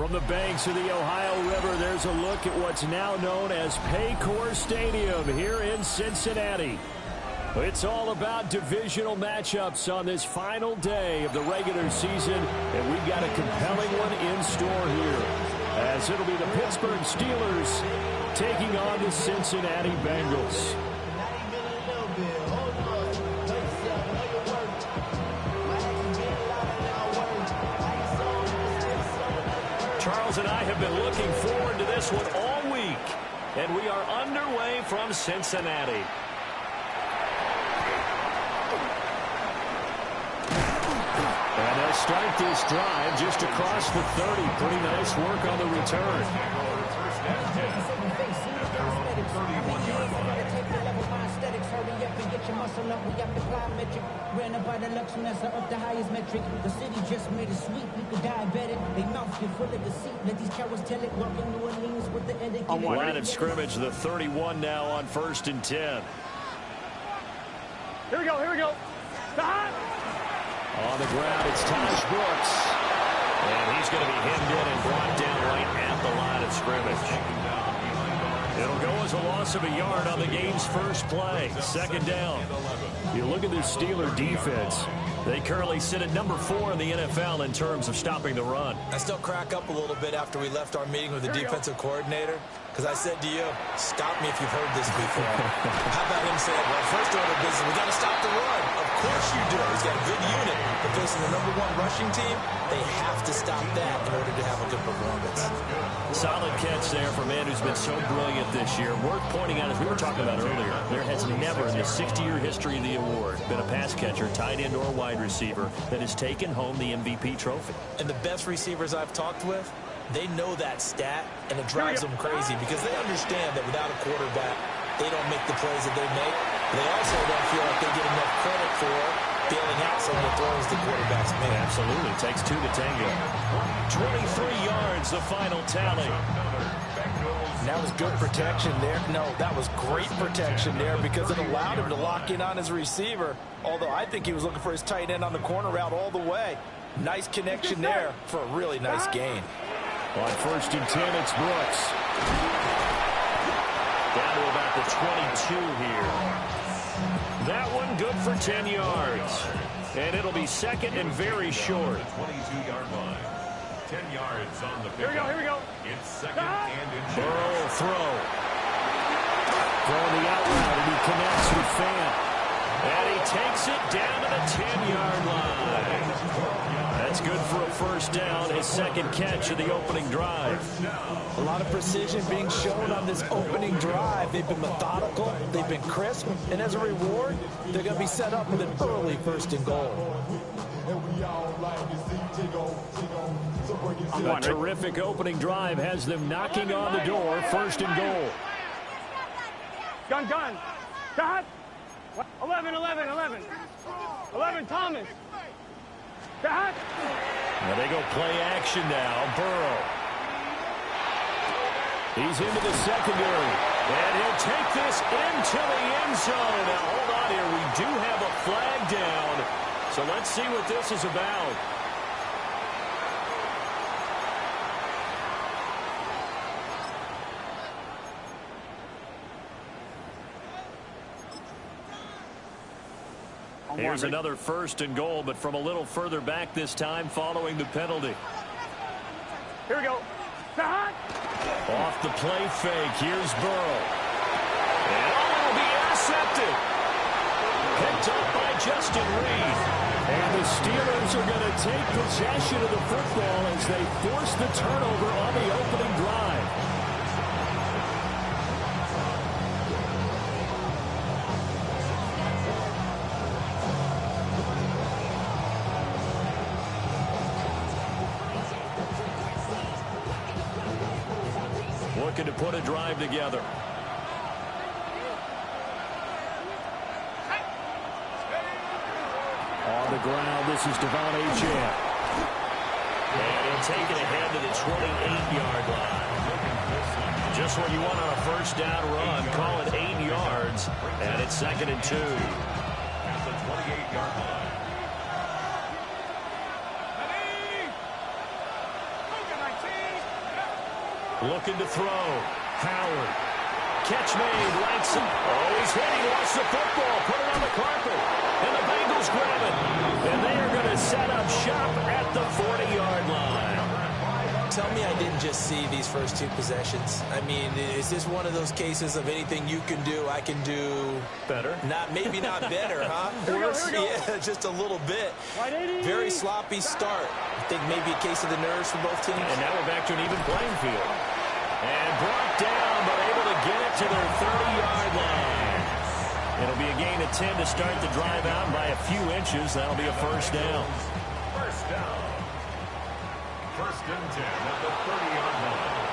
From the banks of the Ohio River, there's a look at what's now known as Paycor Stadium here in Cincinnati. It's all about divisional matchups on this final day of the regular season, and we've got a compelling one in store here, as it'll be the Pittsburgh Steelers taking on the Cincinnati Bengals. Charles and I have been looking forward to this one all week, and we are underway from Cincinnati. And they'll start this drive just across the 30. Pretty nice work on the return. On line of scrimmage, the 31 now on 1st and 10. Here we go, here we go. Stop! On the ground, it's Taj Brooks. And he's going to be hemmed in and brought down right at the line of scrimmage. It'll go as a loss of a yard on the game's first play. 2nd down. You look at this Steeler defense. They currently sit at number 4 in the NFL in terms of stopping the run. I still crack up a little bit after we left our meeting with the defensive coordinator, because I said to you, stop me if you've heard this before. How about him saying, well, first order of business, we got to stop the run. Of course you do. He's got a good unit. But facing the number 1 rushing team, they have to stop that in order to have a good performance. Solid catch there for a man who's been so brilliant this year. Worth pointing out, as we were talking about earlier, there has never in the 60-year history of the award been a pass catcher, tight end, or wide receiver that has taken home the MVP trophy. And the best receivers I've talked with, they know that stat, and it drives them crazy because they understand that without a quarterback, they don't make the plays that they make. They also don't feel like they get enough credit for bailing out some of the throws the quarterbacks make. Absolutely. It takes 2 to tango. 23 yards, the final tally. That was good protection there. No, that was great protection there because it allowed him to lock in on his receiver, although I think he was looking for his tight end on the corner route all the way. Nice connection there for a really nice gain. On 1st and 10, it's Brooks. Down to about the 22 here. That one good for 10 yards. And it'll be 2nd and very short. 22-yard line. 10 yards on the Here we go, here we go. It's 2nd and in. Burrow will throw. Throwing the out route, and he connects with Fant. And he takes it down to the 10-yard line. That's good for a 1st down, his 2nd catch of the opening drive. A lot of precision being shown on this opening drive. They've been methodical, they've been crisp, and as a reward, they're going to be set up with an early 1st and goal. A terrific opening drive has them knocking on the door, 1st and goal. Gun. Cut. 11, Thomas. Cut. Now they go play action now. Burrow. He's into the secondary. And he'll take this into the end zone. Now hold on here. We do have a flag down. So let's see what this is about. Here's another 1st and goal, but from a little further back this time following the penalty. Here we go. Cut. Off the play fake. Here's Burrow. And will be intercepted. Picked up by Justin Reed. And the Steelers are going to take possession of the football as they force the turnover on the opening drive. Looking to put a drive together. On the ground, this is Devon Achane. And he'll take it ahead to the 28-yard line. Just what you want on a 1st down run. Call it 8 yards. And it's 2nd and 2. At the 28-yard line. Looking to throw. Howard. Catch made. Lights it. Oh, he's hit. He lost the football. Put it on the carpet. And the Bengals grab it. And they are going to set up shop at the 40-yard line. Tell me I didn't just see these first two possessions. I mean, is this one of those cases of anything you can do, I can do better? Maybe not better, huh? Worse? Yeah, just a little bit. Very sloppy start. I think maybe a case of the nerves for both teams. And now we're back to an even playing field. And brought down, but able to get it to their 30-yard line. It'll be a gain of 10 to start the drive out by a few inches. That'll be a first down. First down. First and 10 at the 30-yard line.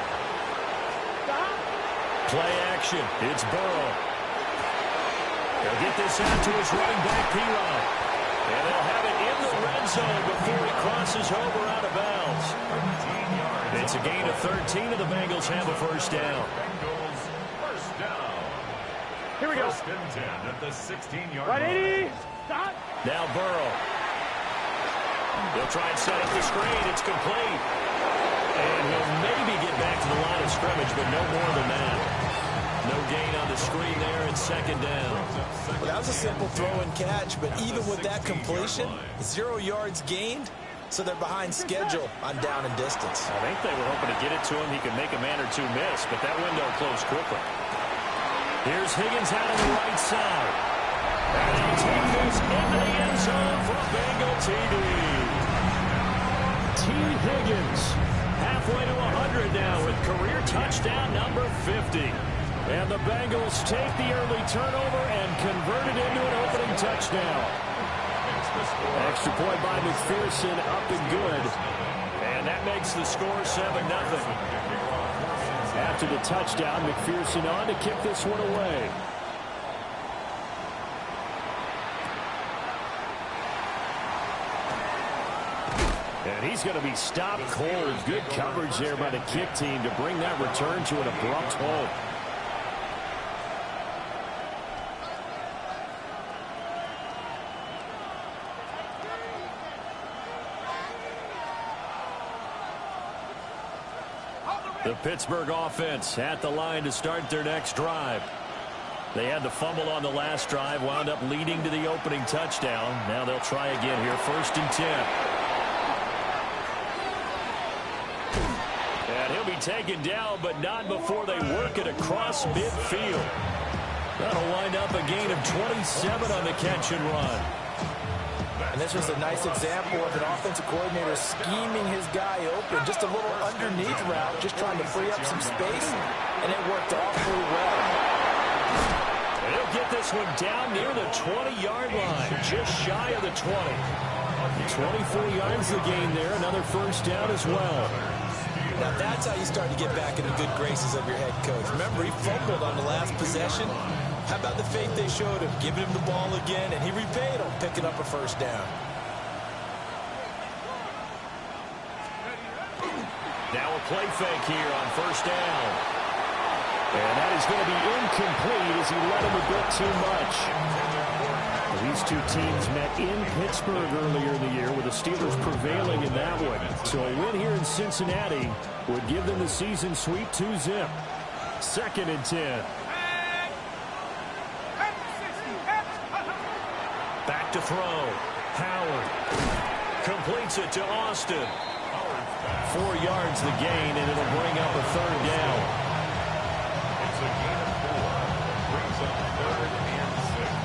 Play action. It's Burrow. They'll get this out to his running back, P-Rod. And they'll have it in the red zone before he crosses over out of bounds. It's a gain of 13, and the Bengals have a first down. Bengals first down. Here we go. First and 10 at the 16-yard Right, line. 80. Stop. Now Burrow. They'll try and set up the screen. It's complete. And he'll maybe get back to the line of scrimmage, but no more than that. No gain on the screen there, and second down. Well, that was a simple throw and catch, but even with that completion, 0 yards gained, so they're behind schedule on down and distance. I think they were hoping to get it to him. He could make a man or two miss, but that window closed quickly. Here's Higgins out on the right side. And he'll take this into the end zone for a Bengal TD. T. Higgins halfway to 100 now with career touchdown number 50. And the Bengals take the early turnover and convert it into an opening touchdown. Extra point by McPherson, up and good. And that makes the score 7-0. After the touchdown, McPherson on to kick this one away. And he's going to be stopped cold. Good coverage there by the kick team to bring that return to an abrupt halt. The Pittsburgh offense at the line to start their next drive. They had the fumble on the last drive, wound up leading to the opening touchdown. Now they'll try again here, first and 10. And he'll be taken down, but not before they work it across midfield. That'll wind up a gain of 27 on the catch and run. And this was a nice example of an offensive coordinator scheming his guy open. Just a little underneath route, just trying to free up some space, and it worked awfully well. And he'll get this one down near the 20-yard line, just shy of the 20. 24 yards the gain there, another first down as well. Now that's how you start to get back in the good graces of your head coach. Remember, he fumbled on the last possession. How about the faith they showed him, giving him the ball again, and he repaid him, picking up a first down. Now a play fake here on first down. And that is going to be incomplete as he led him a bit too much. These two teams met in Pittsburgh earlier in the year, with the Steelers prevailing in that one. So a win here in Cincinnati would give them the season sweep 2-zip. Second and 10. Back to throw. Howard completes it to Austin. 4 yards the gain, and it'll bring up a third down. It's a gain of 4. Brings up third and 6.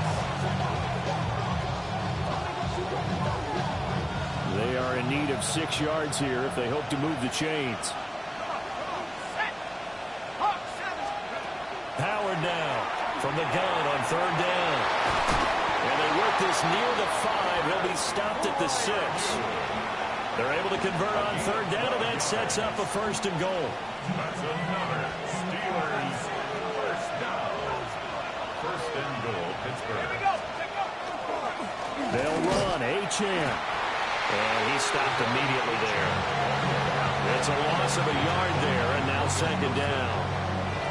They are in need of 6 yards here if they hope to move the chains. Howard now from the gun on third down. And they work this near the 5. He'll be stopped at the 6. They're able to convert on third down, and that sets up a first and goal. That's another Steelers first down. First and goal, Pittsburgh. They'll run. Achane. And he stopped immediately there. It's a loss of a yard there, and now second down.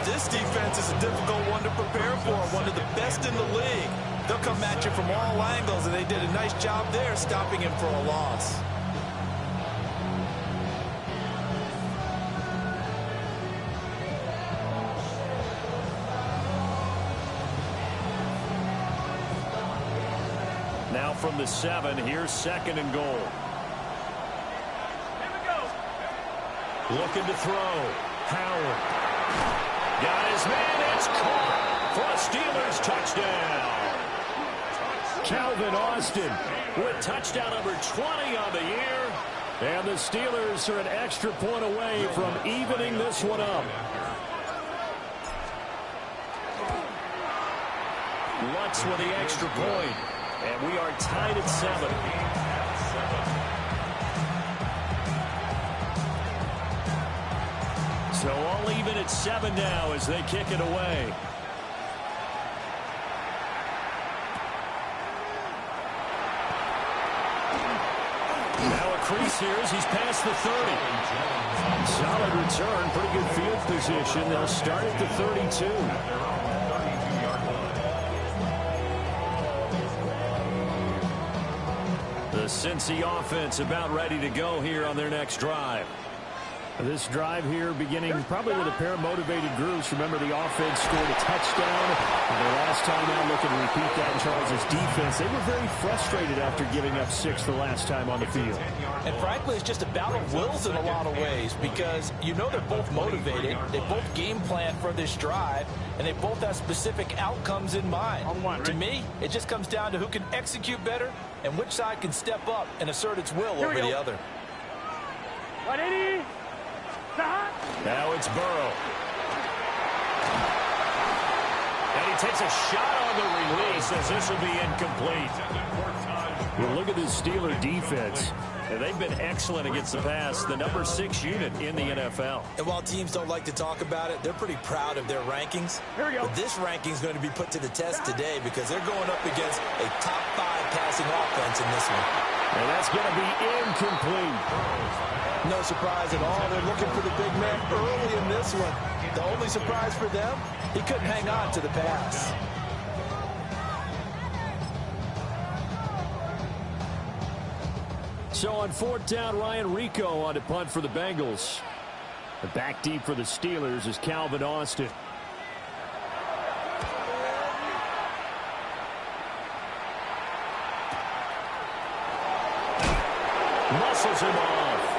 This defense is a difficult one to prepare for, one of the best in the league. They'll come at you from all angles, and they did a nice job there stopping him for a loss. from the 7. Here's 2nd and goal. Looking to throw. Howard. Got his man. It's caught for a Steelers touchdown. Calvin Austin with touchdown number 20 on the year. And the Steelers are an extra point away from evening this one up. Lutz with the extra point. And we are tied at 7. So all even at 7 now as they kick it away. Now a crease here as he's past the 30. Solid return, pretty good field position. They'll start at the 32. The Cincy offense about ready to go here on their next drive. This drive here beginning probably with a pair of motivated groups. Remember, the offense scored a touchdown. And their last time out, looking to repeat that in Charles' defense. They were very frustrated after giving up 6 the last time on the field. And frankly, it's just a battle of wills in a lot of ways because you know they're both motivated. They both game plan for this drive, and they both have specific outcomes in mind. To me, it just comes down to who can execute better and which side can step up and assert its will over the other. 180. Now it's Burrow. And he takes a shot on the release as this will be incomplete. Well, look at this Steeler defense. And they've been excellent against the pass, the number 6 unit in the NFL. And while teams don't like to talk about it, they're pretty proud of their rankings. But this ranking is going to be put to the test today because they're going up against a top 5 passing offense in this one. And that's going to be incomplete. No surprise at all. They're looking for the big man early in this one. The only surprise for them, he couldn't hang on to the pass. So on 4th down, Ryan Rico on to punt for the Bengals. The back deep for the Steelers is Calvin Austin. Muscles him off.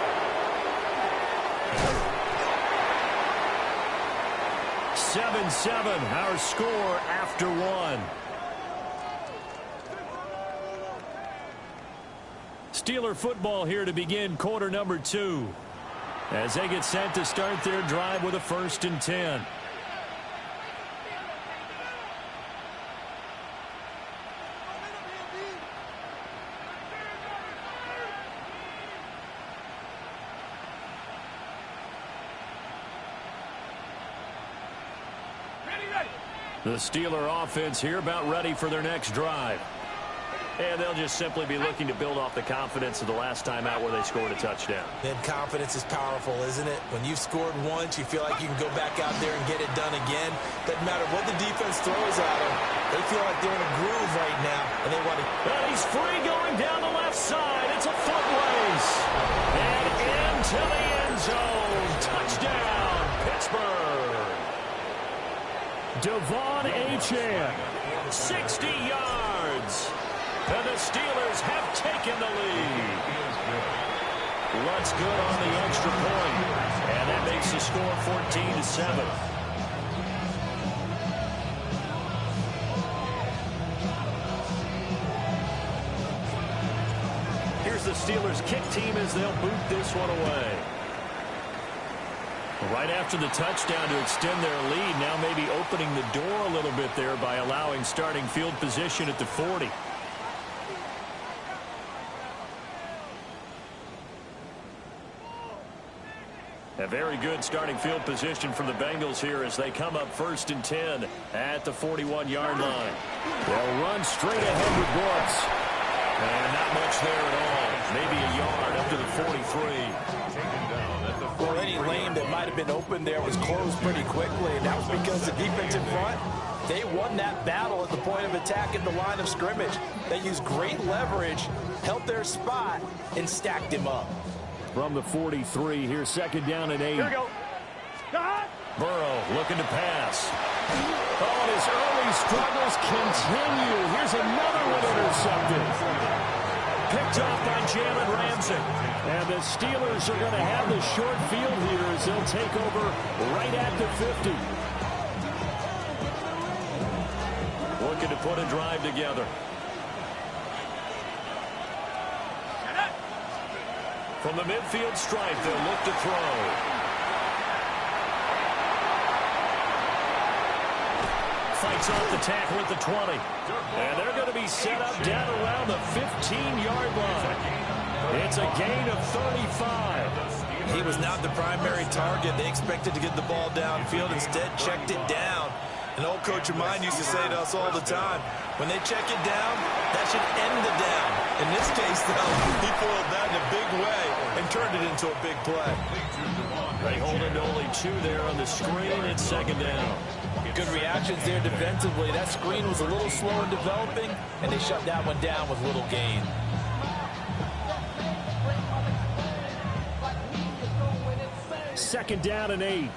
7-7, our score after 1. Steeler football here to begin quarter number 2. As they get set to start their drive with a 1st and 10. The Steeler offense here about ready for their next drive. And they'll just simply be looking to build off the confidence of the last time out where they scored a touchdown. And confidence is powerful, isn't it? When you've scored once, you feel like you can go back out there and get it done again. Doesn't matter what the defense throws at them. They feel like they're in a groove right now, and they want to... And he's free going down the left side. It's a foot race. And into the end zone. Touchdown, Pittsburgh. Devon Achane, 60 yards. And the Steelers have taken the lead. Lutz good on the extra point. And that makes the score 14-7. Here's the Steelers kick team as they'll boot this one away. Right after the touchdown to extend their lead, now maybe opening the door a little bit there by allowing starting field position at the 40. A very good starting field position from the Bengals here as they come up 1st and 10 at the 41-yard line. They'll run straight ahead with Brooks. And not much there at all. Maybe a yard up to the 43. Well, any lane that might have been open there was closed pretty quickly, and that was because the defense in front, they won that battle at the point of attack at the line of scrimmage. They used great leverage, held their spot, and stacked him up. From the 43, here's 2nd down and 8. Here we go. Burrow looking to pass. Oh, and his early struggles continue. Here's another one intercepted. Picked off by Jalen Ramsey. And the Steelers are going to have the short field here as they'll take over right at the 50. Looking to put a drive together. From the midfield stripe, they'll look to throw. Fights off the tackle at the 20. And they're going to be set up down around the 15-yard line. It's a gain of 35. He was not the primary target. They expected to get the ball downfield. Instead, checked it down. An old coach of mine used to say to us all the time, when they check it down, that should end the down. In this case, though, he foiled that in a big way and turned it into a big play. They hold it to only 2 there on the screen. It's second down. Good reactions there defensively. That screen was a little slow in developing, and they shut that one down with little gain. Second down and 8.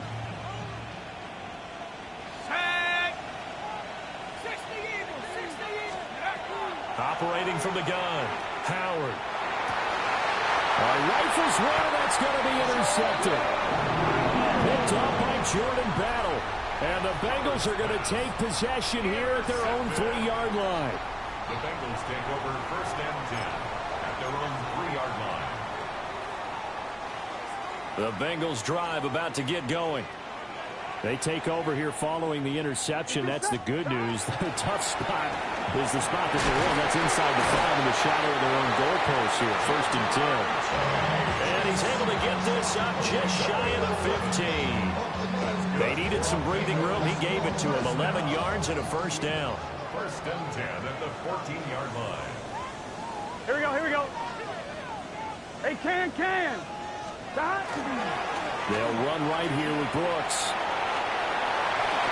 Operating from the gun, Howard. Rifles one, that's going to be intercepted. Picked up by Jordan Battle. And the Bengals are going to take possession here at their own 3-yard line. The Bengals take over first and 10 at their own 3-yard line. The Bengals drive about to get going. They take over here following the interception. That's the good news. The tough spot is the spot that they're in. That's inside the 5 in the shadow of their own goalpost here. First and 10. And he's able to get this up just shy of the 15. They needed some breathing room. He gave it to him. 11 yards and a first down. First and 10 at the 14-yard line. Here we go, here we go. Hey, can. Stop. They'll run right here with Brooks.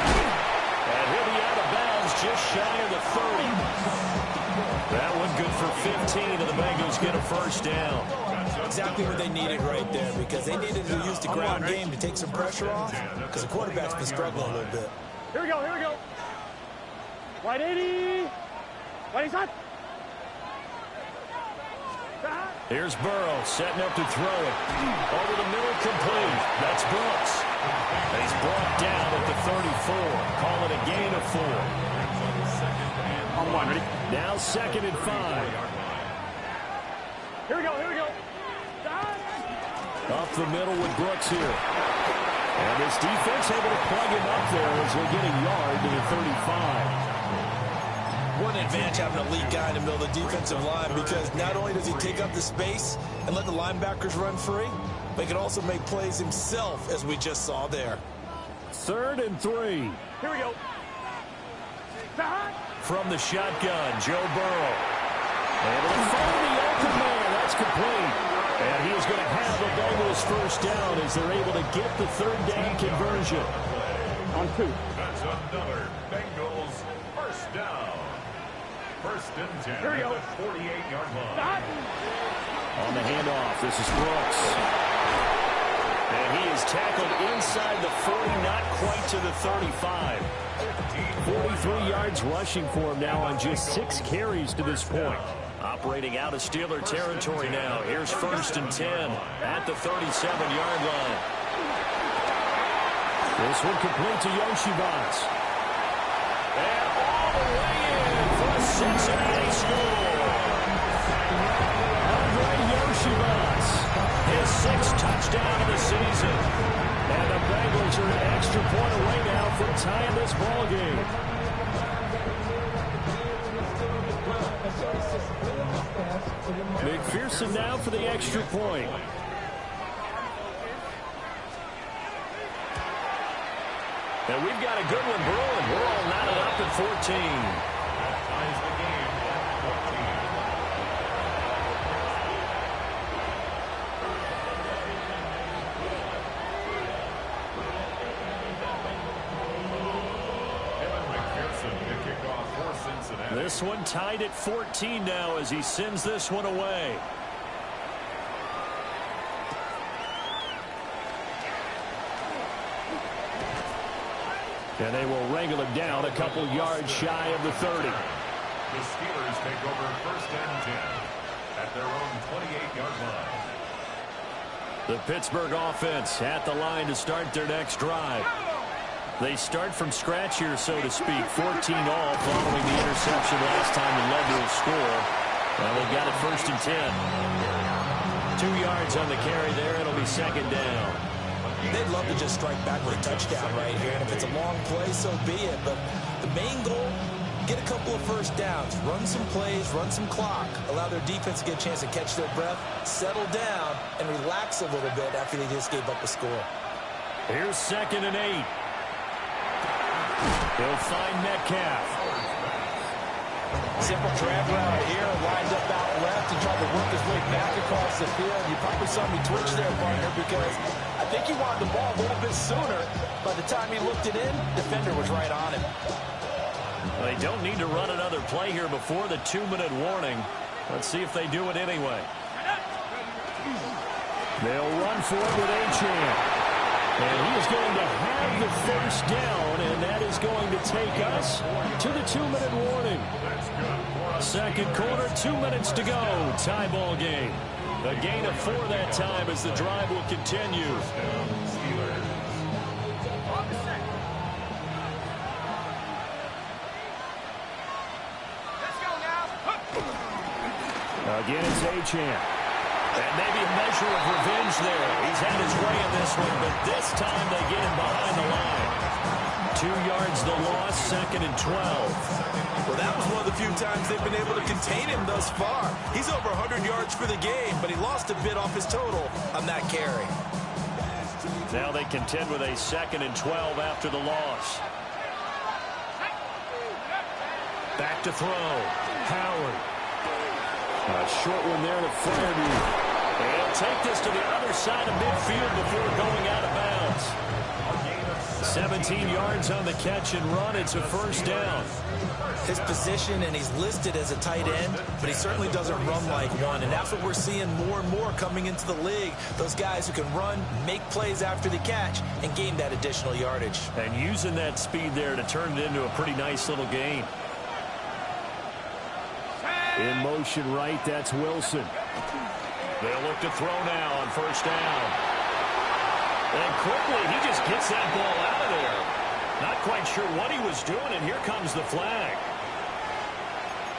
And he'll be out of bounds just shy of the 30. That one good for 15, and the Bengals get a first down. Exactly what they needed right there, because they needed to use the ground game to take some pressure off, because the quarterback's been struggling a little bit. Here we go. White 80. White shot. Here's Burrow setting up to throw it. Over the middle, complete. That's Brooks. And he's brought down at the 34. Call it a gain of 4. On one, ready? Now second and 5. Here we go. Up the middle with Brooks here. And this defense able to plug him up there as they get a yard to the 35. What an advantage having an elite guy in the middle of the defensive line, because not only does he take up the space and let the linebackers run free, but he can also make plays himself, as we just saw there. Third and 3. Here we go. From the shotgun, Joe Burrow. Able to find the open man. That's complete. And he is going to have the Bengals first down as they're able to get the third down conversion. On 2. That's another Bengals first down. First and 10 Here we go. at the 48-yard line. On the handoff, this is Brooks. And he is tackled inside the 40, not quite to the 35. 43 yards rushing for him now on just 6 carries to this point. Operating out of Steeler territory now. Here's first and 10 at the 37-yard line. This one complete to Yoshibas. And all the way in for a Cincinnati score. Andre Yoshibas, his 6th touchdown of the season. And the Bengals are an extra point away now from tying this ball game. McPherson now for the extra point. And we've got a good one brewing. We're all knotted up at 14. That ties the game at 14. This one tied at 14 now as he sends this one away. And they will wrangle him down a couple yards shy of the 30. The Steelers take over 1st and 10 at their own 28-yard line. The Pittsburgh offense at the line to start their next drive. They start from scratch here, so to speak. 14 all following the interception last time that led to a score. Well, they've got it 1st and 10. 2 yards on the carry there. It'll be 2nd down. They'd love to just strike back with a touchdown right here, and if it's a long play, so be it. But the main goal, get a couple of 1st downs, run some plays, run some clock, allow their defense to get a chance to catch their breath, settle down, and relax a little bit after they just gave up a score. Here's 2nd and 8. He'll find Metcalf. Simple drag route here, lined up out left and tried to work his way back across the field. You probably saw me twitch there, partner, because I think he wanted the ball a little bit sooner. By the time he looked it in, defender was right on him. They don't need to run another play here before the 2-minute warning. Let's see if they do it anyway. They'll run for it with Achane. And he is going to have the 1st down, and that is going to take us to the 2-minute warning. 2nd quarter, 2 minutes to go. Tie ball game. A gain of 4 that time as the drive will continue. Again, it's Achane. And maybe a measure of revenge there. He's had his way in this one, but this time they get him behind the line. 2 yards the loss, 2nd and 12. Well, that was one of the few times they've been able to contain him thus far. He's over 100 yards for the game, but he lost a bit off his total on that carry. Now they contend with a 2nd and 12 after the loss. Back to throw. Howard. A short one there to Fairview. He'll take this to the other side of midfield before going out of bounds. 17 yards on the catch and run. It's a 1st down. His position, and he's listed as a tight end, but he certainly doesn't run like one, and that's what we're seeing more and more coming into the league. Those guys who can run, make plays after the catch, and gain that additional yardage. And using that speed there to turn it into a pretty nice little gain. In motion right, that's Wilson. They'll look to throw now on 1st down. And quickly, he just gets that ball out of there. Not quite sure what he was doing, and here comes the flag.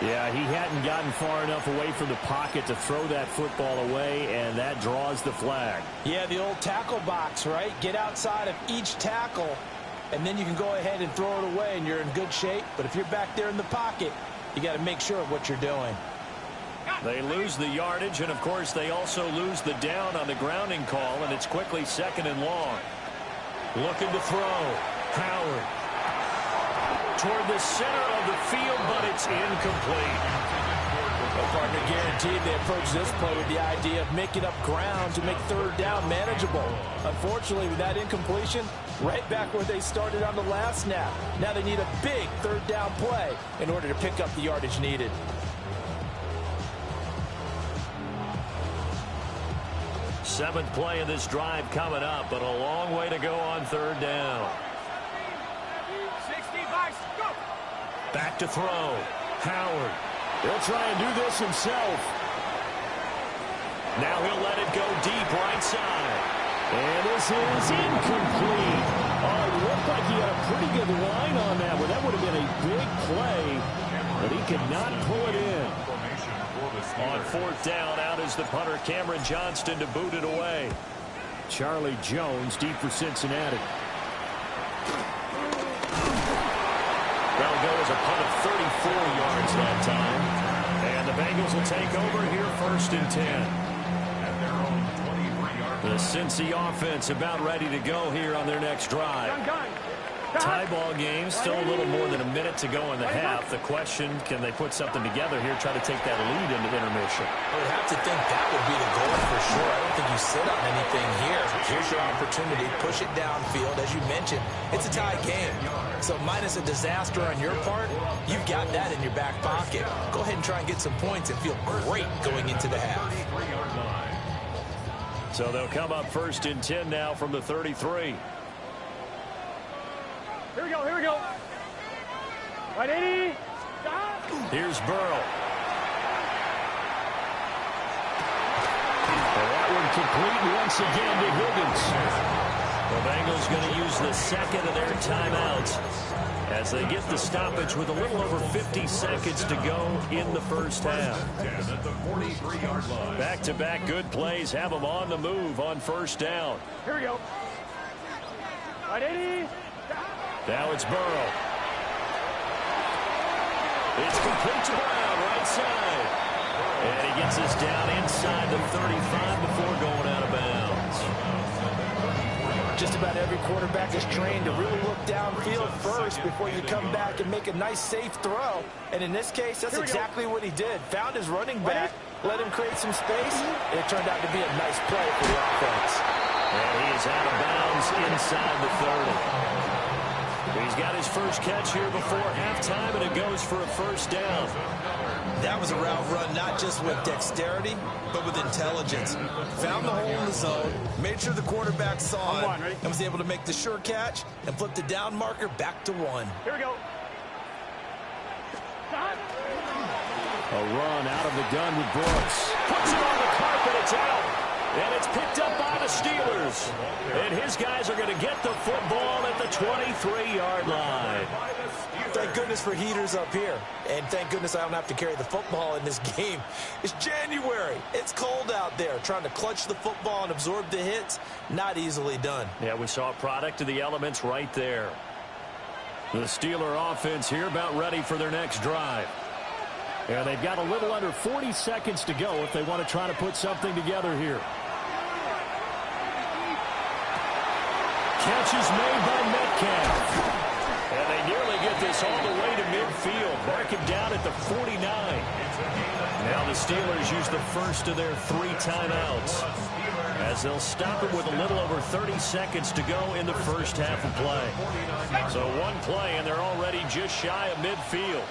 Yeah, he hadn't gotten far enough away from the pocket to throw that football away, and that draws the flag. Yeah, the old tackle box, right? Get outside of each tackle, and then you can go ahead and throw it away, and you're in good shape. But if you're back there in the pocket, you got to make sure of what you're doing. They lose the yardage, and, of course, they also lose the down on the grounding call, and it's quickly 2nd and long. Looking to throw. Howard. Toward the center of the field, but it's incomplete. Well, partner, guaranteed they approach this play with the idea of making up ground to make 3rd down manageable. Unfortunately, with that incompletion, right back where they started on the last snap. Now they need a big 3rd down play in order to pick up the yardage needed. Seventh play of this drive coming up, but a long way to go on 3rd down. Back to throw. Howard. He'll try and do this himself. Now he'll let it go deep right side. And this is incomplete. Oh, it looked like he had a pretty good line on that one. That would have been a big play, but he could not pull it in. On 4th down, out is the punter, Cameron Johnston, to boot it away. Charlie Jones deep for Cincinnati. That'll go as a punt of 34 yards that time. And the Bengals will take over here 1st and 10. The Cincy offense about ready to go here on their next drive. Tie ball game, still a little more than a minute to go in the half. The question, can they put something together here, try to take that lead into intermission? I would have to think that would be the goal for sure. I don't think you sit on anything here. Here's your opportunity. Push it downfield. As you mentioned, it's a tie game. So minus a disaster on your part, you've got that in your back pocket. Go ahead and try and get some points and feel great going into the half. So they'll come up 1st and 10 now from the 33. Here we go, here we go. Right, 80. Stop. Here's Burrow. And that one complete once again to Higgins. The Bengals going to use the second of their timeouts as they get the stoppage with a little over 50 seconds to go in the first half. Back-to-back good plays have them on the move on first down. Here we go. Right, 80. Now it's Burrow. It's complete to Brown, right side. And he gets us down inside the 35 before going out of bounds. Just about every quarterback is trained to really look downfield first before you come back and make a nice, safe throw. And in this case, that's exactly what he did. Found his running back, let him create some space, and it turned out to be a nice play for the offense. And he is out of bounds inside the 30. He's got his first catch here before halftime, and it goes for a first down. That was a route run not just with dexterity, but with intelligence. Found the hole in the zone, made sure the quarterback saw it, and was able to make the sure catch and flip the down marker back to 1. Here we go. Stop. A run out of the gun with Brooks. Puts it on the carpet, it's out. And it's picked up by the Steelers. And his guys are going to get the football at the 23-yard line. Thank goodness for heaters up here. And thank goodness I don't have to carry the football in this game. It's January. It's cold out there. Trying to clutch the football and absorb the hits, not easily done. Yeah, we saw a product of the elements right there. The Steeler offense here about ready for their next drive. And they've got a little under 40 seconds to go if they want to try to put something together here. Catch is made by Metcalf. And they nearly get this all the way to midfield. Mark him down at the 49. Now the Steelers use the first of their 3 timeouts as they'll stop him with a little over 30 seconds to go in the first half of play. So one play, and they're already just shy of midfield.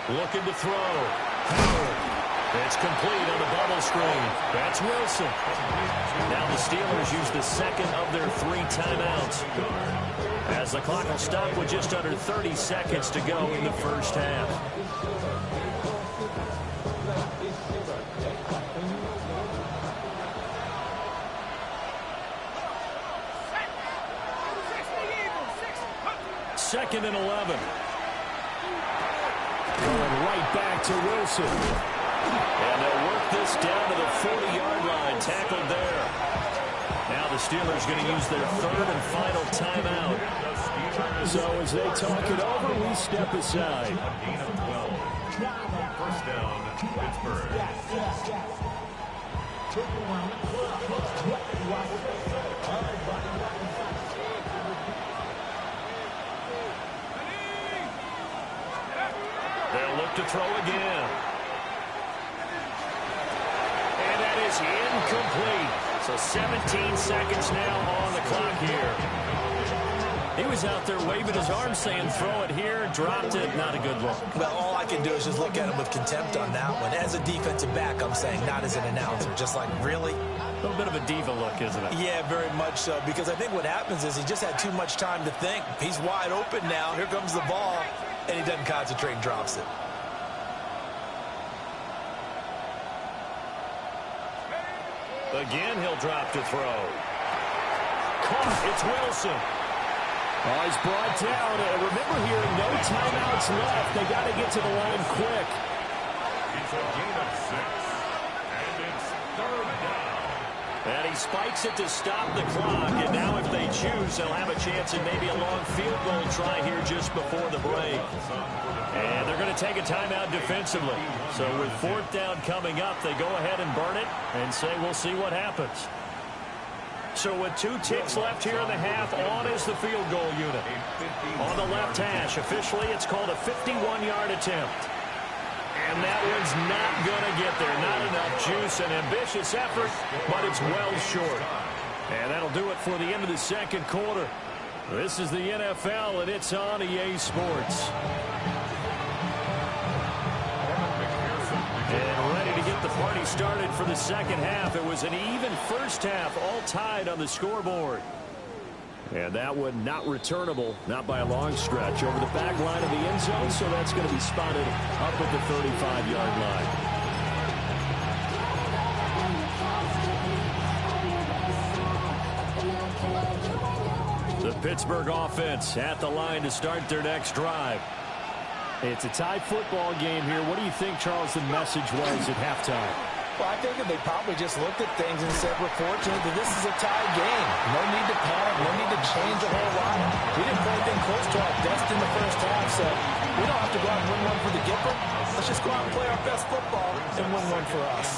Looking to throw. It's complete on the bubble screen. That's Wilson. Now the Steelers use the second of their 3 timeouts as the clock will stop with just under 30 seconds to go in the first half. Second and 11. Going right back to Wilson. And they'll work this down to the 40-yard line. Tackled there. Now the Steelers going to use their 3rd and final timeout. So as they talk it over, we step aside. First down, Pittsburgh. They'll look to throw again. And that is incomplete. So 17 seconds now on the clock here. He was out there waving his arm saying throw it here, dropped it, not a good look. Well, all I can do is just look at him with contempt on that one. As a defensive back, I'm saying, not as an announcer. Just like, really? A little bit of a diva look, isn't it? Yeah, very much so, because I think what happens is he just had too much time to think. He's wide open now. Here comes the ball, and he doesn't concentrate and drops it. Again, he'll drop to throw. Caught. It's Wilson. Oh, he's brought down. Remember hearing no timeouts left. They got to get to the line quick. It's a gain of 6, and it's 3rd down. And he spikes it to stop the clock. And now if they choose, they'll have a chance at maybe a long field goal try here just before the break. And they're going to take a timeout defensively. So with 4th down coming up, they go ahead and burn it and say we'll see what happens. So with 2 ticks left here in the half, on is the field goal unit. On the left hash, officially it's called a 51-yard attempt. And that one's not going to get there. Not enough juice, an ambitious effort, but it's well short. And that'll do it for the end of the second quarter. This is the NFL, and it's on EA Sports. And ready to get the party started for the second half. It was an even first half, all tied on the scoreboard. And that one not returnable, not by a long stretch, over the back line of the end zone, so that's going to be spotted up at the 35-yard line. The Pittsburgh offense at the line to start their next drive. It's a tie football game here. What do you think, Charles, the message was at halftime? Well, I think that they probably just looked at things and said, we're fortunate that this is a tie game. No need to panic, no need to change a whole lot. We didn't play anything close to our best in the first half, so we don't have to go out and win one for the Gipper. Let's just go out and play our best football and win one for us.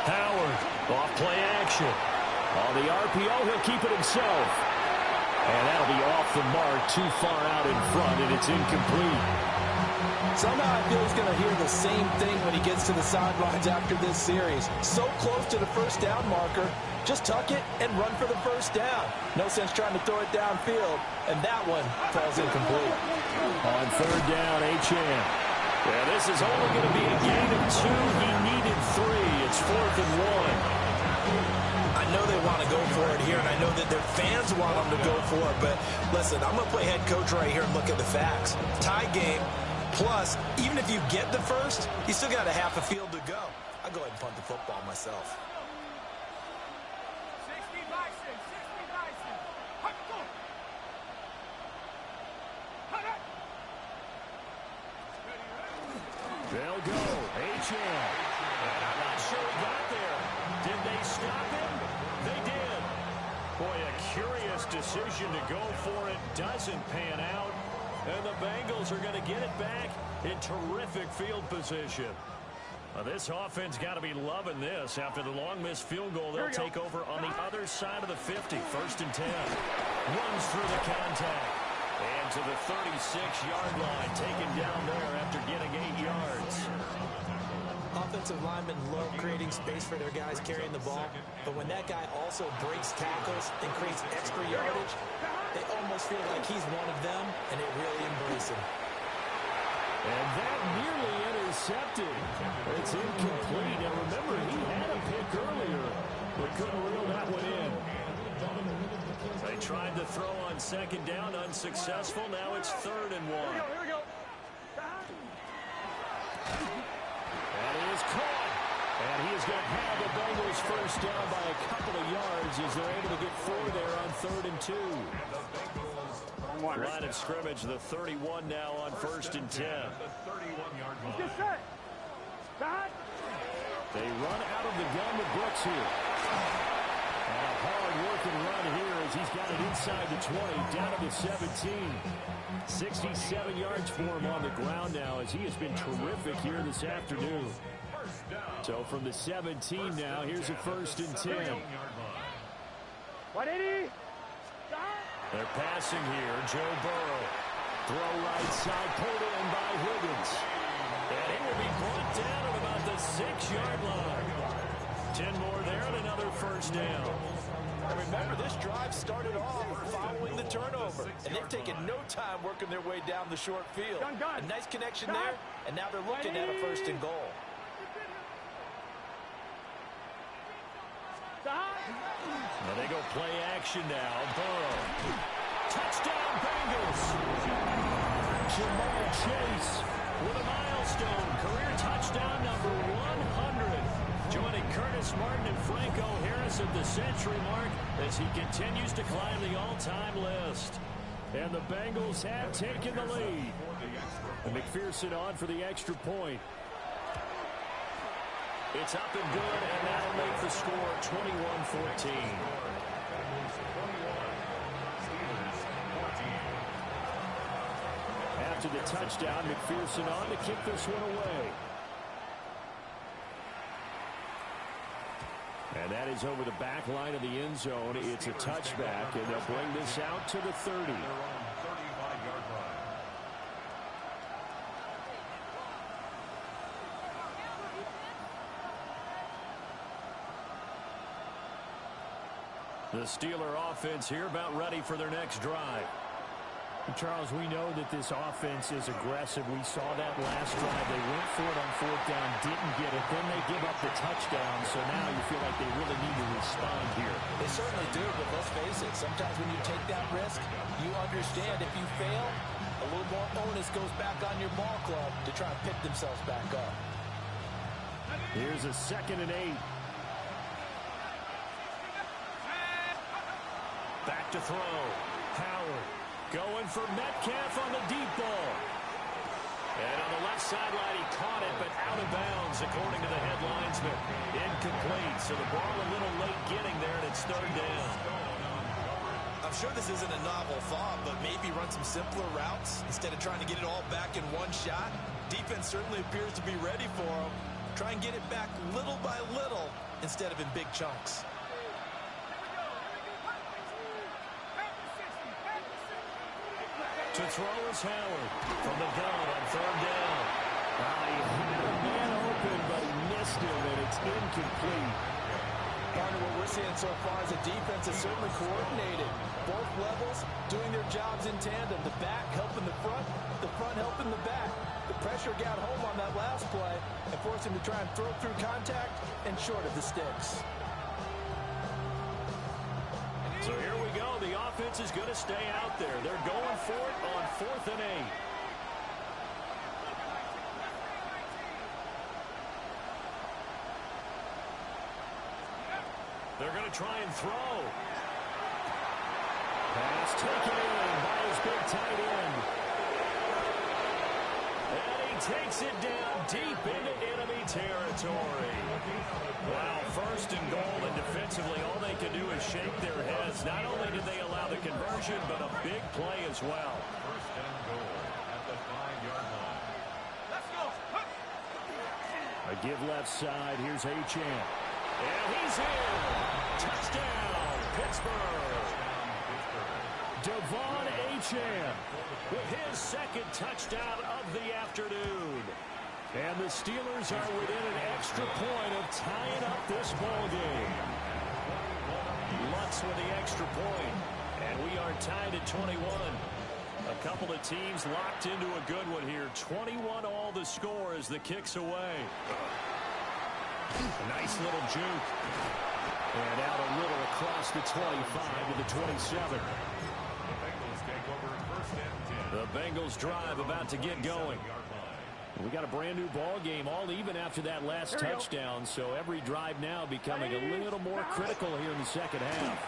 Howard, off play action. On the RPO, he'll keep it himself. And that'll be off the mark, too far out in front, and it's incomplete. Somehow I feel he's going to hear the same thing when he gets to the sidelines after this series. So close to the first down marker. Just tuck it and run for the first down. No sense trying to throw it downfield. And that one falls incomplete. On third down, Achane. Yeah, this is only going to be a gain of 2. He needed 3. It's 4th and 1. I know they want to go for it here, and I know that their fans want them to go for it. But listen, I'm going to play head coach right here and look at the facts. Tie game. Plus, even if you get the first, you still got a half a field to go. I'll go ahead and punt the football myself. 60 Bison, 60 Bison. Hut, go. Hut, hut. They'll go. Achane. I'm not sure he got there. Did they stop him? They did. Boy, a curious decision to go for it. Doesn't pan out. And the Bengals are going to get it back in terrific field position. This offense got to be loving this. After the long missed field goal, they'll take over on the other side of the 50. 1st and 10. Runs through the contact. And to the 36-yard line. Taken down there after getting 8 yards. Offensive linemen love creating space for their guys carrying the ball. But when that guy also breaks tackles and creates extra yardage, they almost feel like he's one of them, and they really embrace him. And that nearly intercepted. It's incomplete. Now remember, he had a pick earlier, but couldn't reel that one in. They tried to throw on 2nd down, unsuccessful. Now it's 3rd and 1. Here we go. That is caught. And he is going to have the Bengals first down by a couple of yards as they're able to get 4 there on 3rd and 2. Line of scrimmage, the 31 now on 1st and 10. Just set. They run out of the gun with Brooks here. And a hard-working run here as he's got it inside the 20, down to the 17. 67 yards for him on the ground now as he has been terrific here this afternoon. So from the 17 now, here's a 1st and 10. 180. They're passing here. Joe Burrow. Throw right side, pulled in by Higgins. And he will be brought down at about the 6-yard line. 10 more there and another 1st down. And remember, this drive started off following the turnover. And they've taken no time working their way down the short field. A nice connection there, and now they're looking at a 1st and goal. Now they go play action now. Burrow. Touchdown Bengals. Jamar Chase with a milestone. Career touchdown number 100. Joining Curtis Martin and Franco Harris at the century mark as he continues to climb the all-time list. And the Bengals have taken the lead. And McPherson on for the extra point. It's up and good, and that'll make the score 21-14. After the touchdown, McPherson on to kick this one away. And that is over the back line of the end zone. It's a touchback, and they'll bring this out to the 30. The Steeler offense here about ready for their next drive. Charles, we know that this offense is aggressive. We saw that last drive. They went for it on fourth down, didn't get it. Then they give up the touchdown. So now you feel like they really need to respond here. They certainly do, but let's face it. Sometimes when you take that risk, you understand if you fail, a little more onus goes back on your ball club to try and pick themselves back up. Here's a 2nd and 8. Back to throw. Howard going for Metcalf on the deep ball. And on the left sideline, he caught it, but out of bounds, according to the head linesman. Incomplete, so the ball a little late getting there, and it's 3rd down. I'm sure this isn't a novel thought, but maybe run some simpler routes instead of trying to get it all back in one shot. Defense certainly appears to be ready for him. Try and get it back little by little instead of in big chunks. To throw is Howard from the gun on 3rd down. He had a man open, but he missed him, and it's incomplete. Partner, what we're seeing so far is the defense is certainly coordinated. Both levels doing their jobs in tandem. The back helping the front helping the back. The pressure got home on that last play and forced him to try and throw through contact and short of the sticks. So here we go. The offense is going to stay out there. They're going for it on 4th and 8. They're going to try and throw. Pass taken in by his big tight end. And he takes it down deep into enemy territory. Wow, 1st and goal, and defensively all they can do is shake their heads. Not only did they allow the conversion, but a big play as well. 1st and goal at the 5-yard line. Let's go. A give left side. Here's Achane. And he's in. Touchdown, Pittsburgh. Devon Achane with his 2nd touchdown of the afternoon. And the Steelers are within an extra point of tying up this ball game. Lutz with the extra point. And we are tied at 21. A couple of teams locked into a good one here. 21 all the score as the kick's away. Nice little juke. And out a little across the 25 to the 27. The Bengals take over 1st and 10. The Bengals drive about to get going. We got a brand new ball game, all even after that last touchdown. So every drive now becoming a little more critical here in the 2nd half.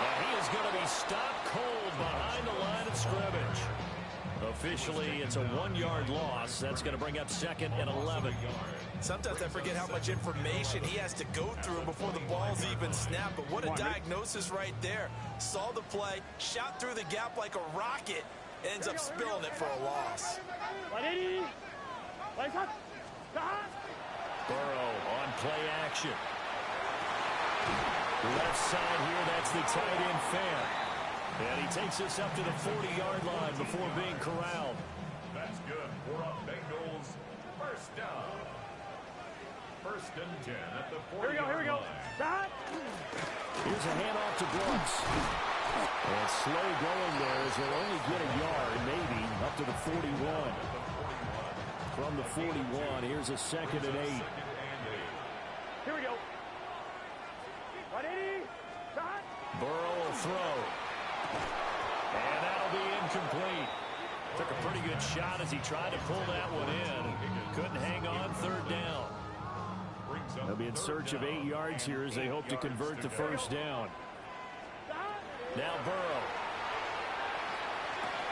And he is going to be stopped cold behind the line of scrimmage. Officially, it's a 1-yard loss. That's going to bring up 2nd and 11. Sometimes I forget how much information he has to go through before the ball's even snapped. But what a diagnosis right there. Saw the play, shot through the gap like a rocket, ends up spilling it for a loss. Burrow on play action. Left side here, that's the tight end Fan. And he takes us up to the 40-yard line before being corralled. That's good for a Bengals 1st down. 1st and 10 at the 40-yard line. Here we go. Here's a handoff to Brooks. And slow going there as they'll only get a yard, maybe, up to the 41. From the 41, here's a 2nd and 8. Here we go. 180. Burrow will throw. And that'll be incomplete. Took a pretty good shot as he tried to pull that one in. Couldn't hang on 3rd down. They'll be in search of 8 yards here as they hope to convert the 1st down. Now Burrow.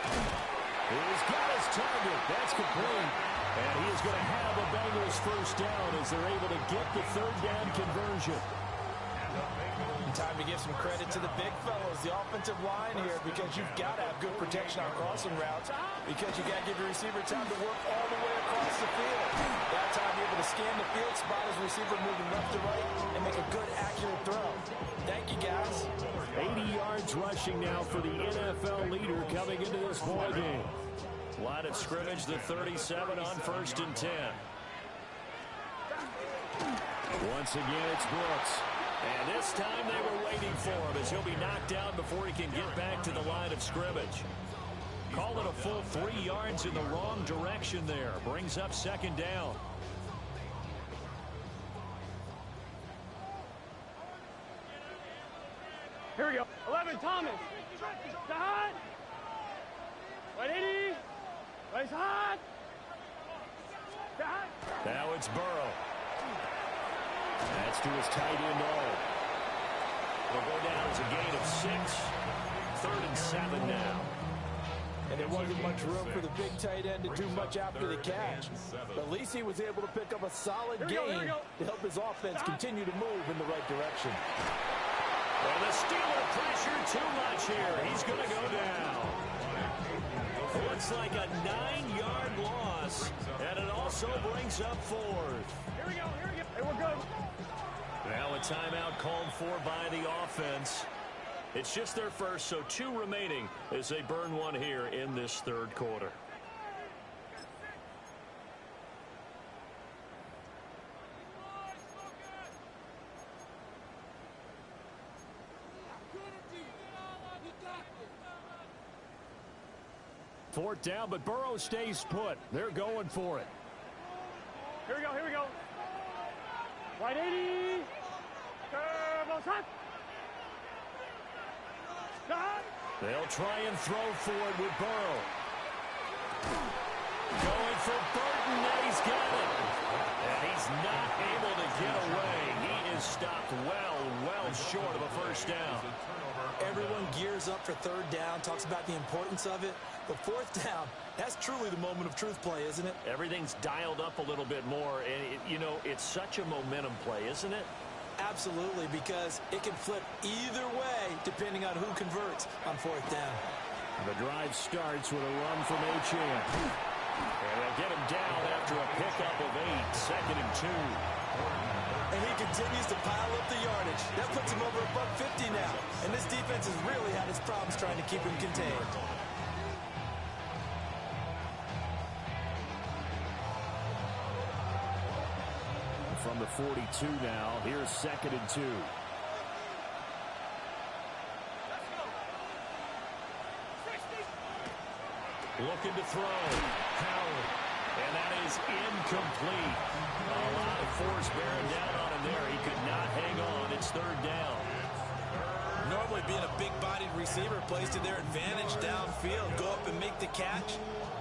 He's got his target. That's complete. And he is going to have a Bengals 1st down as they're able to get the 3rd down conversion. Time to give some credit to the big fellows, the offensive line here, because you've got to have good protection on crossing routes, because you got to give your receiver time to work all the way across the field. That time you're able to scan the field, spot his receiver moving left to right, and make a good, accurate throw. Thank you, guys. 80 yards rushing now for the NFL leader coming into this ball game. Line of scrimmage, the 37 on 1st and 10. Once again, it's Brooks. And this time they were waiting for him as he'll be knocked down before he can get back to the line of scrimmage. Call it a full 3 yards in the wrong direction there. Brings up second down. Here we go. 11, Thomas. Side. 180. Race hard. Side. Now it's Burrow. That's to his tight end all. Will go down as a gain of 6. 3rd and 7 now. And there wasn't much room for the big tight end to do much after the catch. But at least he was able to pick up a solid gain to help his offense continue to move in the right direction. Well, the Steeler pressure too much here. He's going to go down. Looks like a 9-yard loss, and it also brings up 4th. Here we go. Hey, we're good. Now a timeout called for by the offense. It's just their first, so 2 remaining as they burn one here in this 3rd quarter. Fourth down, but Burrow stays put. They're going for it. Here we go. 180. Turbo shot. They'll try and throw for it with Burrow. Going for Burton, and he's got it. And he's not able to get away. He is stopped well short of a first down. Everyone gears up for 3rd down, talks about the importance of it. But 4th down, that's truly the moment of truth play, isn't it? Everything's dialed up a little bit more. And, it's such a momentum play, isn't it? Absolutely, because it can flip either way depending on who converts on 4th down. The drive starts with a run from Achane. And they'll get him down after a pickup of 8, 2nd and 2. And he continues to pile up the yardage. That puts him over $150 now. And this defense has really had its problems trying to keep him contained. From the 42 now, here's 2nd and 2. Looking to throw. Howard. And that is incomplete. A lot of force bearing down on him there. He could not hang on. It's 3rd down. Normally being a big-bodied receiver plays to their advantage downfield. Go up and make the catch,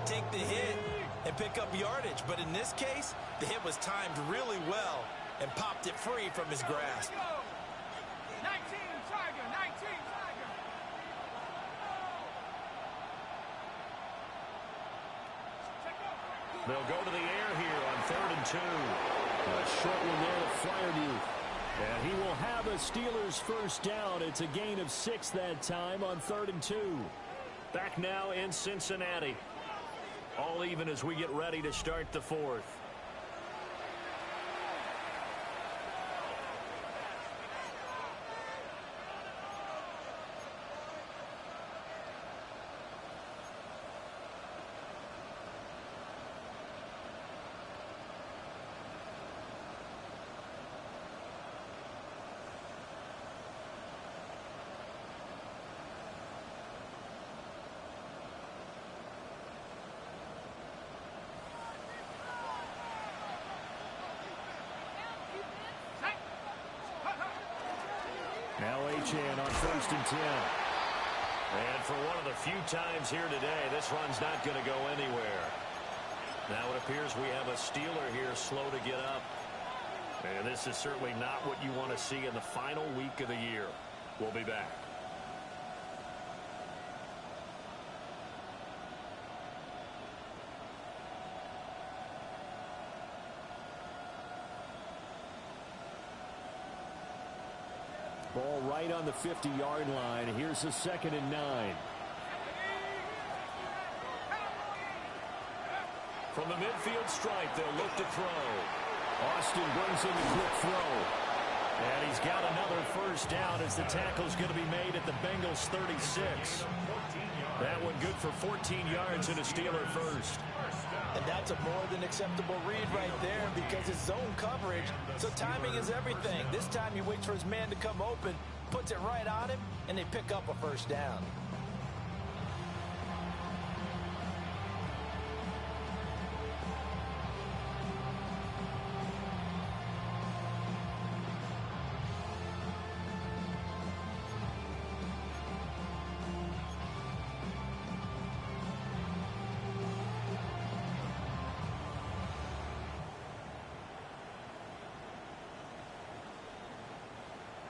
take the hit, and pick up yardage. But in this case, the hit was timed really well and popped it free from his grasp. 19 Tiger. They'll go to the air here on 3rd and 2. A short one there to Fryermuth. And he will have a Steelers first down. It's a gain of 6 that time on 3rd and 2. Back now in Cincinnati. All even as we get ready to start the 4th. Now Achane on 1st and 10. And for one of the few times here today, this run's not going to go anywhere. Now it appears we have a Steeler here slow to get up. And this is certainly not what you want to see in the final week of the year. We'll be back. Ball right on the 50-yard line. Here's a 2nd and 9. From the midfield stripe, they'll look to throw. Austin brings in the quick throw. And he's got another first down as the tackle's going to be made at the Bengals 36. That one good for 14 yards and a Steeler first. And And that's a more than acceptable read right there because it's zone coverage, so timing is everything. This time he waits for his man to come open, puts it right on him, and they pick up a first down.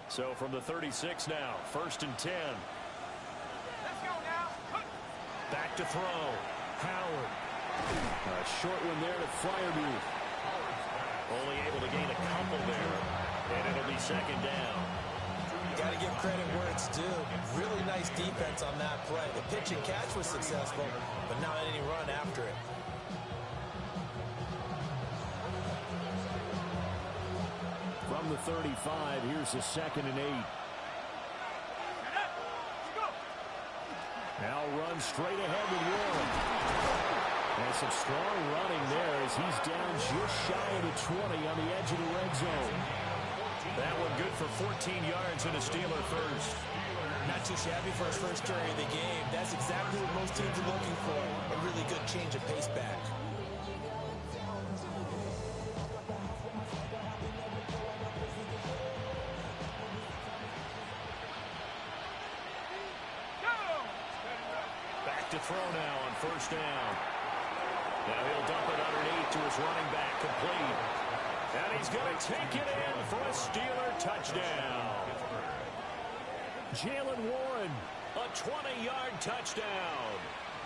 So from the 36 now, 1st and 10. Let's go now. Back to throw. Howard. A short one there to Fryermuth. Only able to gain a couple there. And it'll be 2nd down. Got to give credit where it's due. Really nice defense on that play. The pitch and catch was successful, but not any run after it. From the 35, here's the 2nd and 8. Now run straight ahead with Warren. And some strong running there as he's down just shy of the 20 on the edge of the red zone. That one good for 14 yards and a Steeler first. Not too shabby for his first carry of the game. That's exactly what most teams are looking for. A really good change of pace back. To throw now on 1st down. Now he'll dump it underneath to his running back, complete. And he's going to take it in for a Steeler touchdown. Jaylen Warren, a 20-yard touchdown.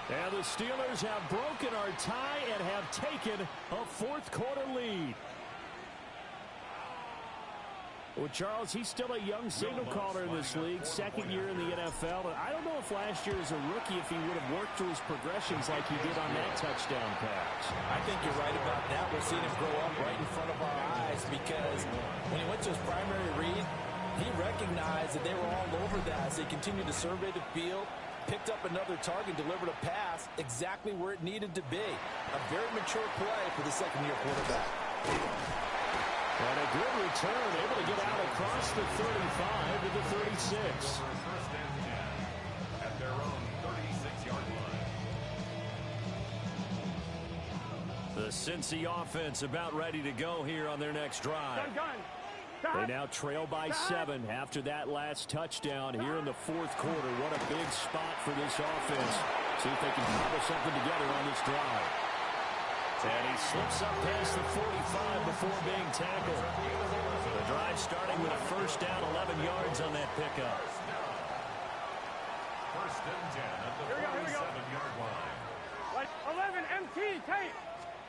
And the Steelers have broken our tie and have taken a 4th quarter lead. Well, Charles, he's still a young signal caller in this league, 2nd year in the NFL. And I don't know if last year as a rookie, if he would have worked through his progressions like he did on that touchdown pass. I think you're right about that. We're seeing him grow up right in front of our eyes because when he went to his primary read, he recognized that they were all over that as they continued to survey the field, picked up another target, delivered a pass exactly where it needed to be. A very mature play for the 2nd-year quarterback. And a good return, able to get out across the 35 to the 36. First and 10 at their own 36-yard line. The Cincy offense about ready to go here on their next drive. They now trail by 7 after that last touchdown here in the 4th quarter. What a big spot for this offense. See if they can cobble something together on this drive. And he slips up past the 45 before being tackled. The drive starting with a 1st down, 11 yards on that pickup. 1st and 10 at the 47-yard line. Like 11 MT tape.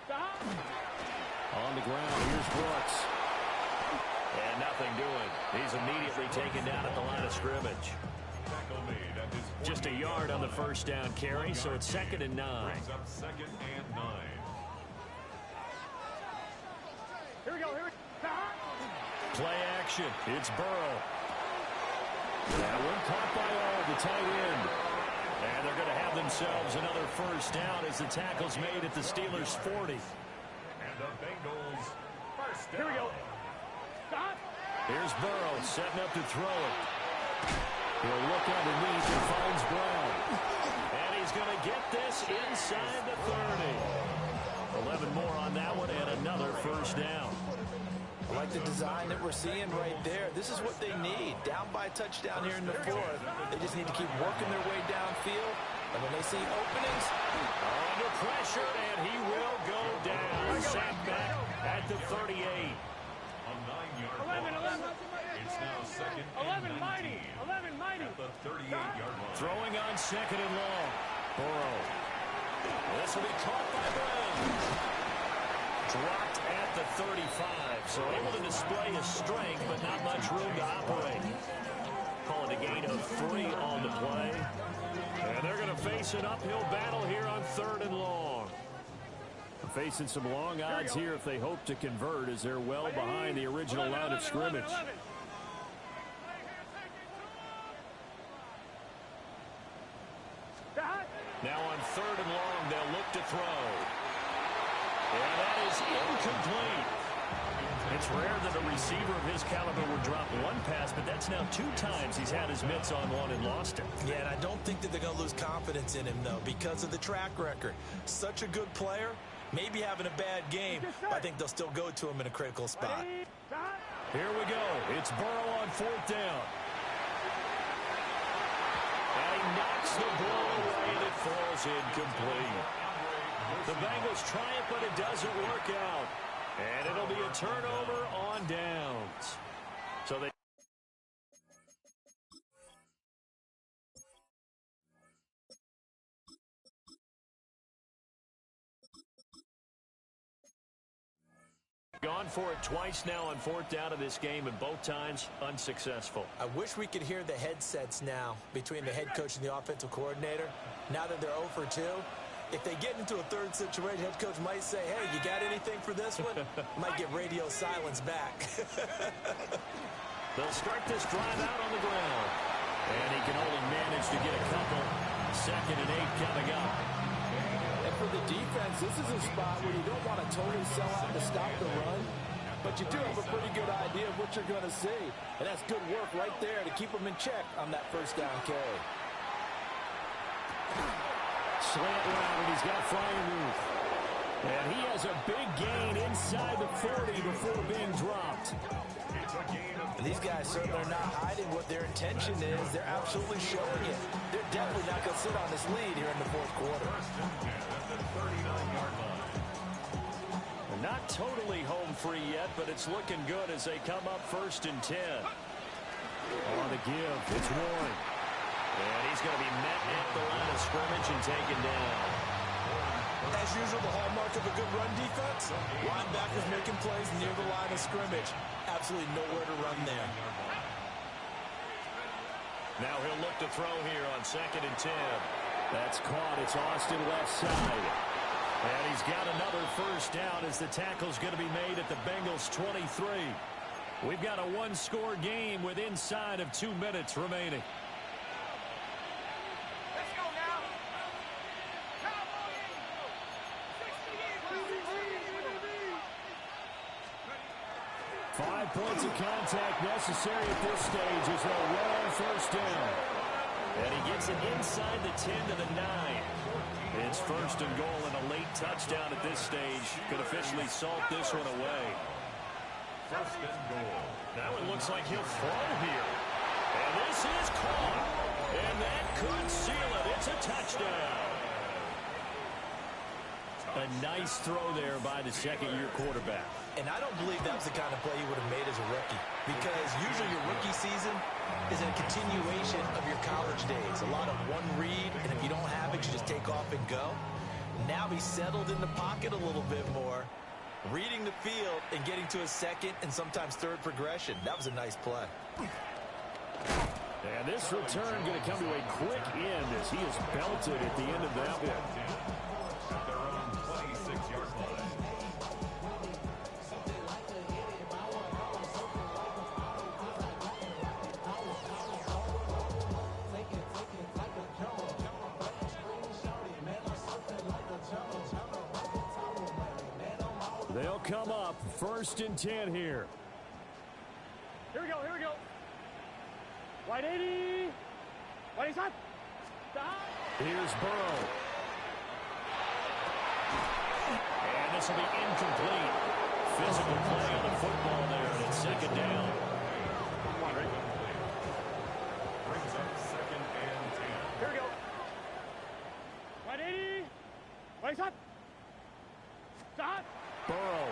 On the ground, here's Brooks. And nothing doing. He's immediately taken down at the line of scrimmage. Tackle made at his Just a yard on the 1st down carry, so it's 2nd and 9. brings up 2nd and 9. Here we go. Here we go. Play action. It's Burrow. That one caught by all, the tight end. And they're going to have themselves another 1st down as the tackle's made at the Steelers' 40. And the Bengals first down. Here we go. Stop. Here's Burrow setting up to throw it. He'll look underneath and finds Brown. And he's going to get this inside the 30. 11 more on that one and another 1st down. I like the design that we're seeing right there. This is what they need. Down by a touchdown here in the 4th. They just need to keep working their way downfield. And when they see openings, under pressure, and he will go down. Sacked back at the 38. A 9-yard 11. It's now 2nd and 11 mighty. 11 mighty. at the 38-yard line. Throwing on 2nd and long. Burrow. This will be caught by Brown. Dropped at the 35, so able to display his strength, but not much room to operate. Calling a gain of 3 on the play. And they're going to face an uphill battle here on 3rd and long. Facing some long odds here if they hope to convert, as they're well behind the original line of scrimmage. Now on 3rd and long, they'll look to throw. is incomplete. It's rare that a receiver of his caliber would drop one pass, but that's now 2 times he's had his mitts on one and lost it. Yeah, and I don't think that they're going to lose confidence in him, though, because of the track record. Such a good player, maybe having a bad game, but I think they'll still go to him in a critical spot. Here we go. It's Burrow on 4th down. And he knocks the ball away, and it falls incomplete. The Bengals try it, but it doesn't work out. And it'll be a turnover on downs. So they... Gone for it twice now on 4th down of this game, and both times unsuccessful. I wish we could hear the headsets now between the head coach and the offensive coordinator. Now that they're 0 for 2, if they get into a third situation, head coach might say, hey, you got anything for this one? Might get radio silence back. They'll start this drive out on the ground. And he can only manage to get a couple. 2nd and 8 coming up. And for the defense, this is a spot where you don't want to totally sell out to stop the run, but you do have a pretty good idea of what you're going to see. And that's good work right there to keep them in check on that 1st down carry. Slant route, and he's got flying roof. And he has a big gain inside the 40 before being dropped. And these guys certainly are not hiding what their intention is. They're absolutely showing it. They're definitely not going to sit on this lead here in the 4th quarter. They're not totally home free yet, but it's looking good as they come up 1st and 10. On the give, it's Warren. And he's going to be met at the line of scrimmage and taken down. As usual, the hallmark of a good run defense, linebackers making plays near the line of scrimmage. Absolutely nowhere to run there. Now he'll look to throw here on 2nd and 10. That's caught. It's Austin left side. And he's got another 1st down as the tackle's going to be made at the Bengals 23. We've got a 1-score game with inside of 2 minutes remaining. 5 points of contact necessary at this stage as they'll run on 1st down. And he gets it inside the 10 to the 9. It's 1st and goal, and a late touchdown at this stage could officially salt this one away. 1st and goal. That one looks like he'll throw here. And this is caught. And that could seal it. It's a touchdown. A nice throw there by the 2nd-year quarterback. And I don't believe that was the kind of play he would have made as a rookie, because usually your rookie season is a continuation of your college days. A lot of one read, and if you don't have it, you just take off and go. Now he's settled in the pocket a little bit more, reading the field and getting to a 2nd and sometimes 3rd progression. That was a nice play. And this return going to come to a quick end as he is belted at the end of that one. At their own 26-yard line. They'll come up 1st and 10 here. Here we go, here we go. Wide 80. Wide side. Stop. Here's Burrow. And this will be incomplete. Physical play on the football there, and it's 2nd down. Brings up 2nd and 10. Here we go. Wide 80. Wide side. Stop. Burrow.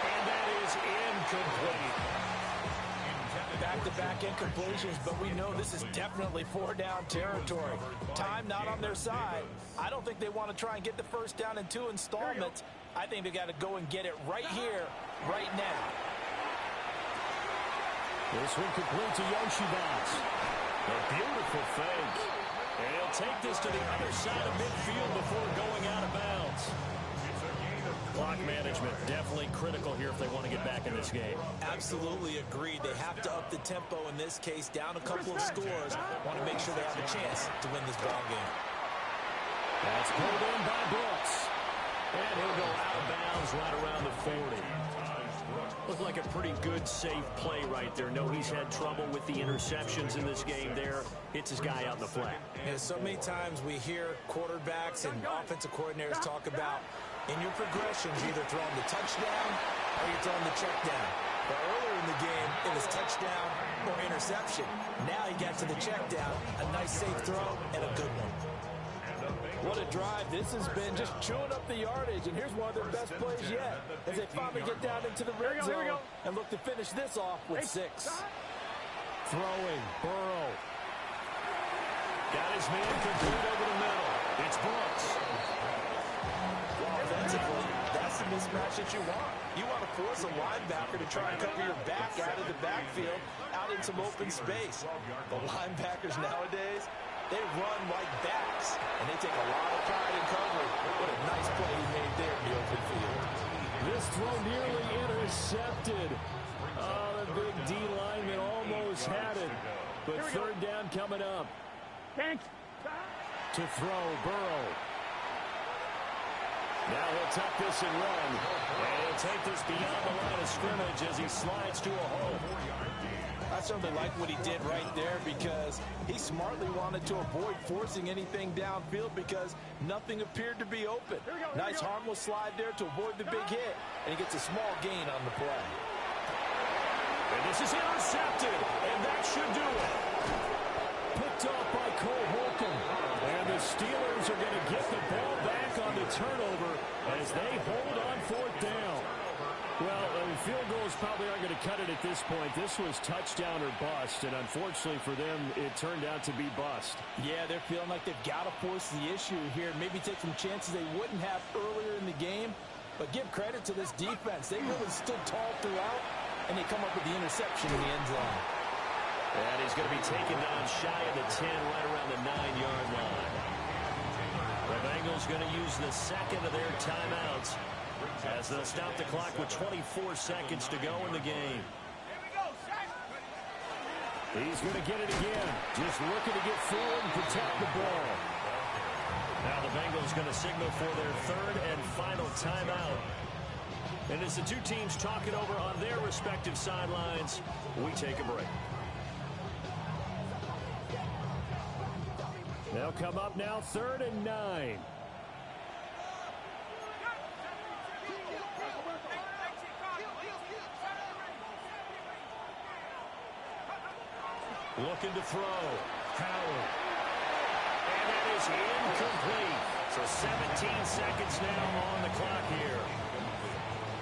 And that is incomplete. Back-to-back incompletions, but we know this is definitely 4-down territory. Time not on their side. I don't think they want to try and get the 1st down in 2 installments. I think they got to go and get it right here, right now. This one complete to Yoshibas. A beautiful fake. And he'll take this to the other side of midfield before going out of bounds. Clock management definitely critical here if they want to get back in this game. Absolutely agreed. They have to up the tempo in this case, down a couple of scores. Want to make sure they have a chance to win this ball game. That's pulled in by Brooks. And he'll is right around the 40. Looked like a pretty good, safe play right there. No, he's had trouble with the interceptions in this game there. Hits his guy out in the flat. Yeah, so many times we hear quarterbacks and offensive coordinators talk about in your progressions, you're either throwing the touchdown or you're throwing the check down. But earlier in the game, it was touchdown or interception. Now he got to the check down, a nice safe throw, and a good one. What a drive. This has been just chewing up the yardage, and here's one of their best plays yet as they finally get down into the red zone and look to finish this off with 6. Throwing, Burrow. Got his man complete over the middle. It's Brooks. Offensively, that's the mismatch that you want. You want to force a linebacker to try and cover your back out of the backfield, out in some open space. The linebackers nowadays, they run like backs, and they take a lot of pride in coverage. What a nice play he made there in the open field. This throw nearly intercepted. Oh, the big D lineman almost had it. But third down coming up. To throw, Burrow. Now he'll tuck this and run. And he'll take this beyond the line of scrimmage as he slides to a hole. I certainly like what he did right there because he smartly wanted to avoid forcing anything downfield because nothing appeared to be open. Nice harmless slide there to avoid the big hit, and he gets a small gain on the play. And this is intercepted, and that should do it. Picked off by Cole Holcomb. And the Steelers are going to get the ball back on the turnover as they hold on 4th down. Well, field goals probably aren't going to cut it at this point. This was touchdown or bust, and unfortunately for them, it turned out to be bust. Yeah, they're feeling like they've got to force the issue here. Maybe take some chances they wouldn't have earlier in the game. But give credit to this defense. They really stood tall throughout, and they come up with the interception in the end zone. And he's going to be taken down shy of the 10, right around the 9-yard line. The Bengals going to use the second of their timeouts as they'll stop the clock with 24 seconds to go in the game. He's going to get it again. Just looking to get forward and protect the ball. Now the Bengals going to signal for their third and final timeout. And as the two teams talk it over on their respective sidelines, we take a break. They'll come up now 3rd and 9. Looking to throw. Howard. And that is incomplete. So 17 seconds now on the clock here.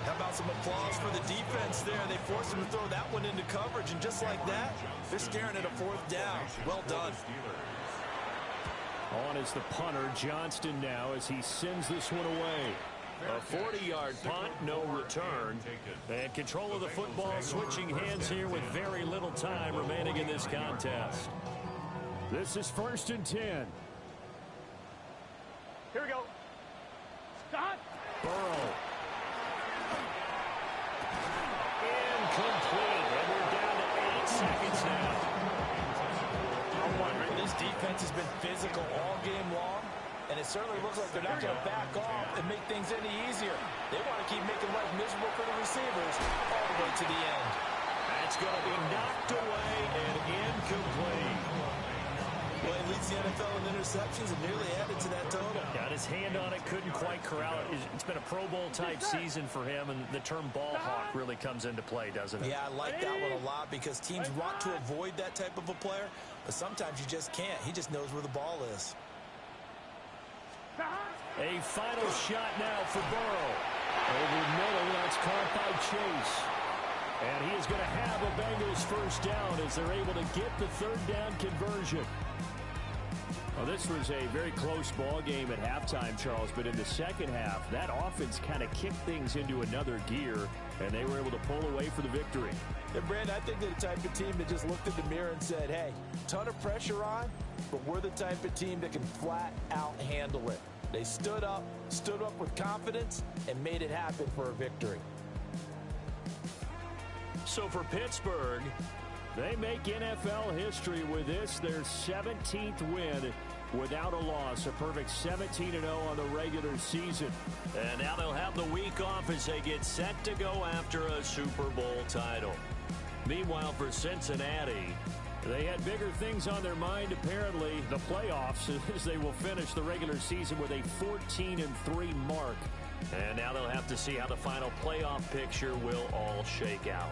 How about some applause for the defense there? They forced him to throw that one into coverage, and just like that, they're staring at a 4th down. Well done. On is the punter, Johnston now, as he sends this one away. A 40-yard punt, no return. And control of the football switching hands here with very little time remaining in this contest. This is 1st and 10. Here we go. Stop. Burrow. Incomplete. And we're down to 8 seconds now. I'm wondering, this defense has been physical all game long. And it certainly looks like they're not going to back off and make things any easier. They want to keep making life miserable for the receivers all the way to the end. That's going to be knocked away and incomplete. Well, he leads the NFL in interceptions and nearly added to that total. Got his hand on it, couldn't quite corral it. It's been a Pro Bowl type season for him, and the term ball hawk really comes into play, doesn't it? Yeah, I like that one a lot because teams want to avoid that type of a player, but sometimes you just can't. He just knows where the ball is. A final shot now for Burrow. Over the middle, that's caught by Chase. And he is going to have a Bengals first down as they're able to get the 3rd down conversion. Well, this was a very close ball game at halftime, Charles, but in the second half, that offense kind of kicked things into another gear, and they were able to pull away for the victory. And, Brandon, I think they're the type of team that just looked in the mirror and said, hey, ton of pressure on, but we're the type of team that can flat out handle it. They stood up with confidence, and made it happen for a victory. So for Pittsburgh, they make NFL history with this, their 17th win without a loss, a perfect 17-0 on the regular season. And now they'll have the week off as they get set to go after a Super Bowl title. Meanwhile, for Cincinnati, they had bigger things on their mind, apparently, the playoffs, as they will finish the regular season with a 14-3 mark. And now they'll have to see how the final playoff picture will all shake out.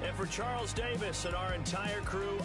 And for Charles Davis and our entire crew,